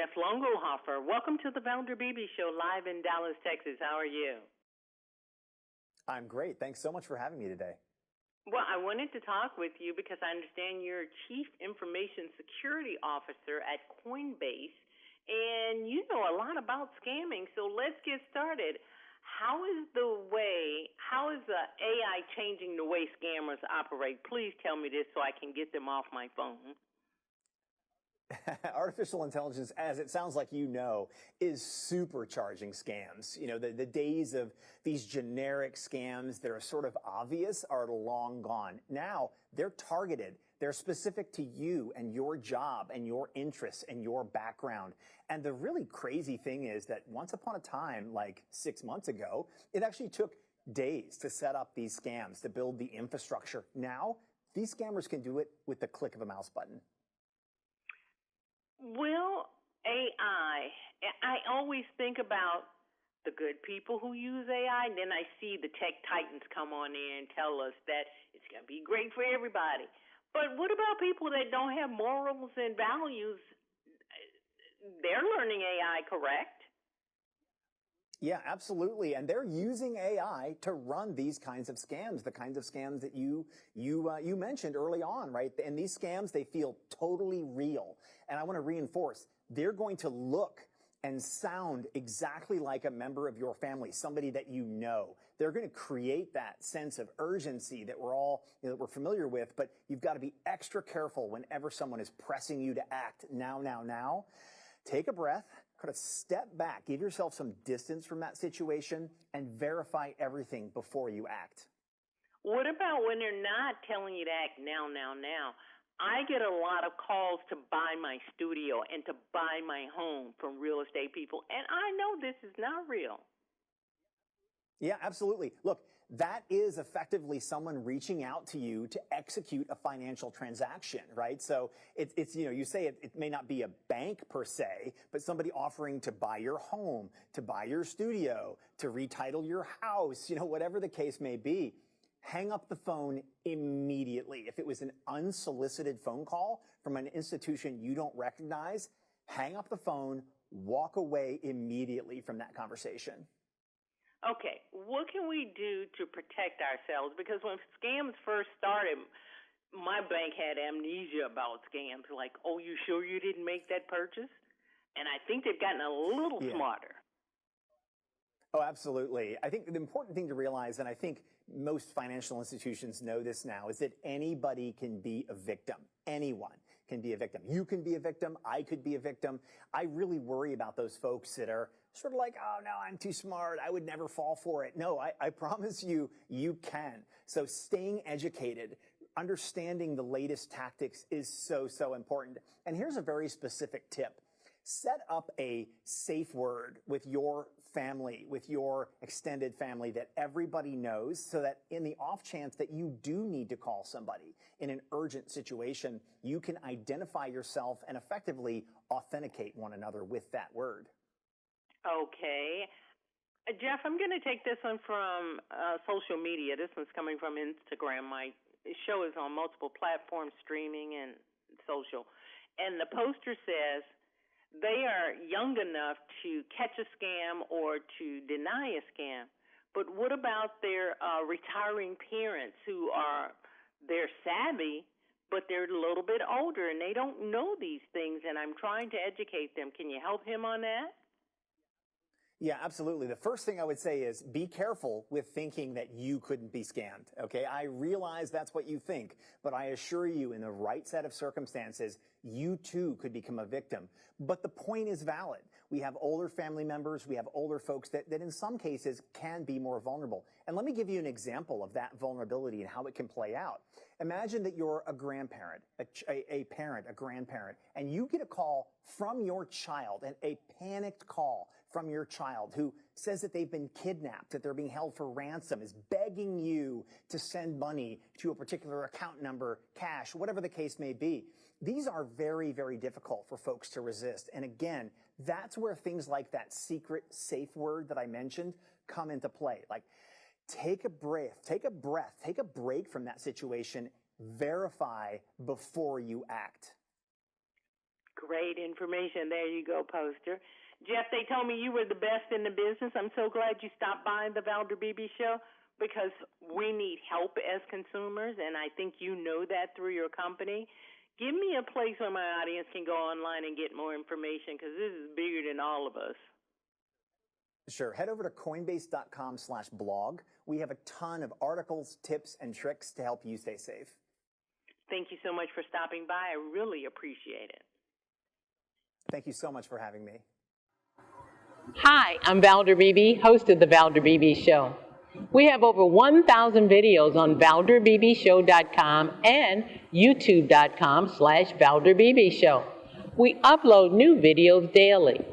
Jeff Longohofer. Welcome to the Valder Beebe Show live in Dallas, Texas. How are you? I'm great. Thanks so much for having me today. Well, I wanted to talk with you because I understand you're Chief Information Security Officer at Coinbase, and you know a lot about scamming. So let's get started. How is the AI changing the way scammers operate? Please tell me this so I can get them off my phone. Artificial intelligence, as it sounds like you know, is supercharging scams. You know, the days of these generic scams that are sort of obvious are long gone. Now they're targeted. They're specific to you and your job and your interests and your background. And the really crazy thing is that once upon a time, like 6 months ago, it actually took days to set up these scams, to build the infrastructure. Now, these scammers can do it with the click of a mouse button. Well, AI, I always think about the good people who use AI, and then I see the tech titans come on in and tell us that it's going to be great for everybody. But what about people that don't have morals and values? They're learning AI, correct? Yeah, absolutely. And they're using AI to run these kinds of scams, the kinds of scams that you mentioned early on, right? And these scams, they feel totally real. And I want to reinforce, they're going to look and sound exactly like a member of your family, somebody that you know. They're going to create that sense of urgency that we're all, that we're familiar with, but you've got to be extra careful whenever someone is pressing you to act now, now, now. Take a breath. Kind of step back, give yourself some distance from that situation, and verify everything before you act. What about when they're not telling you to act now, now, now? I get a lot of calls to buy my studio and to buy my home from real estate people, and I know this is not real. Yeah, absolutely. Look, that is effectively someone reaching out to you to execute a financial transaction, right? So it's you know, you say it may not be a bank per se, but somebody offering to buy your home, to buy your studio, to retitle your house, you know, whatever the case may be. Hang up the phone immediately. If it was an unsolicited phone call from an institution you don't recognize, hang up the phone, walk away immediately from that conversation. Okay, what can we do to protect ourselves? Because when scams first started, my bank had amnesia about scams. Like, oh, you sure you didn't make that purchase? And I think they've gotten a little smarter. Oh, absolutely. I think the important thing to realize, and I think most financial institutions know this now, is that anybody can be a victim. Anyone can be a victim. You can be a victim. I could be a victim. I really worry about those folks that are sort of like, oh, no, I'm too smart. I would never fall for it. No, I promise you, you can. So staying educated, understanding the latest tactics is so, so important. And here's a very specific tip. Set up a safe word with your family, with your extended family that everybody knows, so that in the off chance that you do need to call somebody in an urgent situation, you can identify yourself and effectively authenticate one another with that word. Okay. Jeff, I'm going to take this one from social media. This one's coming from Instagram. My show is on multiple platforms, streaming and social. And the poster says, they are young enough to catch a scam or to deny a scam. But what about their retiring parents who they're savvy, but they're a little bit older and they don't know these things, and I'm trying to educate them. Can you help him on that? Yeah, absolutely. The first thing I would say is be careful with thinking that you couldn't be scammed. Okay. I realize that's what you think, but I assure you in the right set of circumstances, you too could become a victim. But the point is valid. We have older family members. We have older folks that in some cases can be more vulnerable. And let me give you an example of that vulnerability and how it can play out. Imagine that you're a grandparent, a parent, a grandparent, and you get a call from your child, and a panicked call from your child who says that they've been kidnapped, that they're being held for ransom, is begging you to send money to a particular account number, cash, whatever the case may be. These are very, very difficult for folks to resist. And again, that's where things like that secret safe word that I mentioned come into play. Like, take a breath, take a break from that situation, verify before you act. Great information. There you go, poster. Jeff, they told me you were the best in the business. I'm so glad you stopped by the Valder Beebe Show because we need help as consumers, and I think you know that through your company. Give me a place where my audience can go online and get more information because this is bigger than all of us. Sure. Head over to Coinbase.com/blog. We have a ton of articles, tips, and tricks to help you stay safe. Thank you so much for stopping by. I really appreciate it. Thank you so much for having me. Hi, I'm Valder Beebe, host of The Valder Beebe Show. We have over 1,000 videos on ValderBeebeShow.com and YouTube.com/ValderBeebeShow. We upload new videos daily.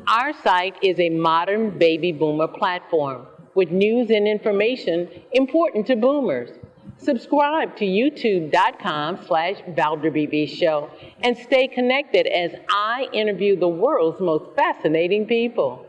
Our site is a modern baby boomer platform with news and information important to boomers. Subscribe to YouTube.com/ValderBeebeShow and stay connected as I interview the world's most fascinating people.